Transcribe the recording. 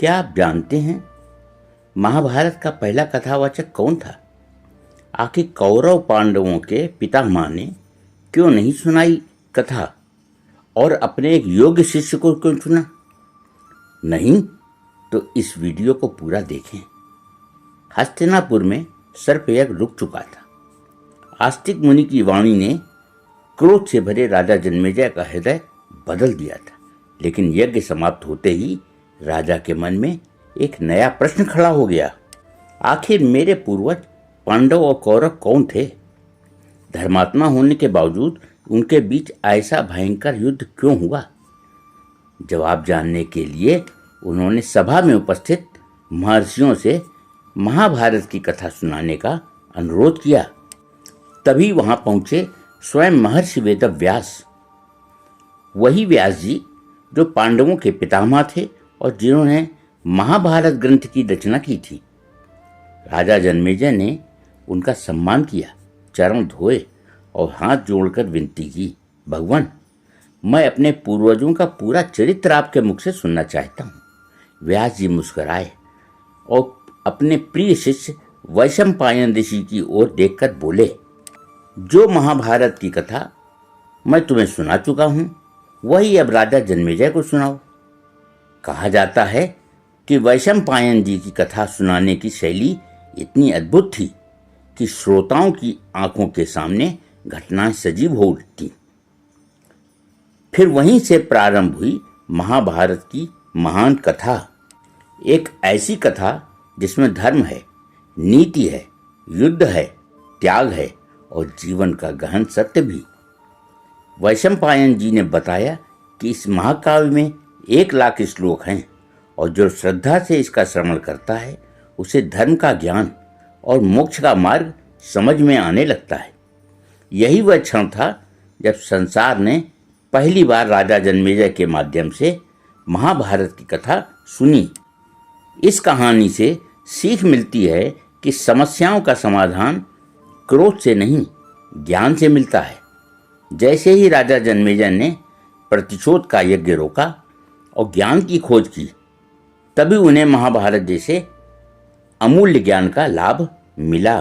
क्या आप जानते हैं महाभारत का पहला कथावाचक कौन था? आखिर कौरव पांडवों के पितामह ने क्यों नहीं सुनाई कथा और अपने एक योग्य शिष्य को क्यों चुना? नहीं तो इस वीडियो को पूरा देखें। हस्तिनापुर में सर्पयज्ञ रुक चुका था। आस्तिक मुनि की वाणी ने क्रोध से भरे राजा जन्मेजय का हृदय बदल दिया था, लेकिन यज्ञ समाप्त होते ही राजा के मन में एक नया प्रश्न खड़ा हो गया। आखिर मेरे पूर्वज पांडव और कौरव कौन थे? धर्मात्मा होने के बावजूद उनके बीच ऐसा भयंकर युद्ध क्यों हुआ? जवाब जानने के लिए उन्होंने सभा में उपस्थित महर्षियों से महाभारत की कथा सुनाने का अनुरोध किया। तभी वहां पहुंचे स्वयं महर्षि वेदव्यास, वही व्यास जी जो पांडवों के पितामह थे और जिन्होंने महाभारत ग्रंथ की रचना की थी। राजा जन्मेजय ने उनका सम्मान किया, चरण धोए और हाथ जोड़कर विनती की, भगवान, मैं अपने पूर्वजों का पूरा चरित्र आपके मुख से सुनना चाहता हूँ। व्यास जी मुस्कुराए और अपने प्रिय शिष्य वैशंपायन ऋषि की ओर देखकर बोले, जो महाभारत की कथा मैं तुम्हें सुना चुका हूँ, वही अब राजा जन्मेजय को सुनाओ। कहा जाता है कि वैशंपायन जी की कथा सुनाने की शैली इतनी अद्भुत थी कि श्रोताओं की आंखों के सामने घटनाएं सजीव हो उठती। फिर वहीं से प्रारंभ हुई महाभारत की महान कथा, एक ऐसी कथा जिसमें धर्म है, नीति है, युद्ध है, त्याग है और जीवन का गहन सत्य भी। वैशंपायन जी ने बताया कि इस महाकाव्य में 1,00,000 श्लोक हैं और जो श्रद्धा से इसका श्रवण करता है उसे धर्म का ज्ञान और मोक्ष का मार्ग समझ में आने लगता है। यही वह क्षण था जब संसार ने पहली बार राजा जन्मेजय के माध्यम से महाभारत की कथा सुनी। इस कहानी से सीख मिलती है कि समस्याओं का समाधान क्रोध से नहीं, ज्ञान से मिलता है। जैसे ही राजा जन्मेजय ने प्रतिशोध का यज्ञ रोका और ज्ञान की खोज की, तभी उन्हें महाभारत जैसे अमूल्य ज्ञान का लाभ मिला।